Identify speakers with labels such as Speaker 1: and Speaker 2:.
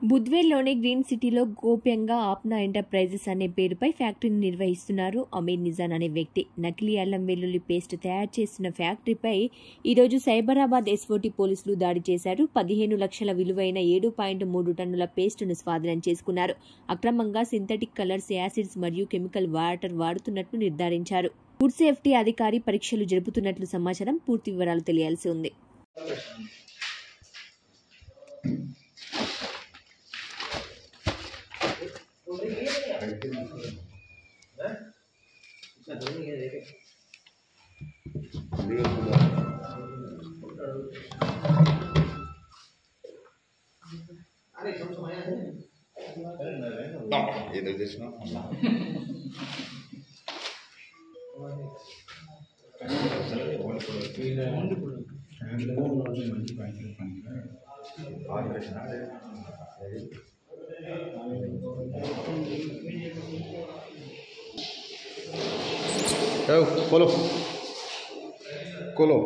Speaker 1: బుద్వేల్లోని green సిటీలో గోప్యంగా ఆప్నా enterprises అనే పేరుపై ఫ్యాక్టరీని నిర్వహిస్తున్నారు అమీర్ నిజాన్ అనే వ్యక్తి. నకిలీ అల్లం వెల్లుల్లి పేస్ట్ తయారు చేస్తున్న ఫ్యాక్టరీపై ఈరోజు సైబరాబాద్ ఎస్ఓటీ పోలీసులు దాడి చేశారు. 15 లక్షల విలువైన 7.3 టన్నుల పేస్టును స్వాధీనం చేసుకున్నారు. అక్రమంగా సింథటిక్ కలర్స్, యాసిడ్స్ మరియు కెమికల్ వాటర్ వాడుతున్నట్లు నిర్ధారించారు. ఫుడ్ సేఫ్టీ అధికారి పరీక్షలు జరుపుతున్నట్లు సమాచారం. పూర్తి వివరాలు తెలియాల్సి ఉంది.
Speaker 2: Colo.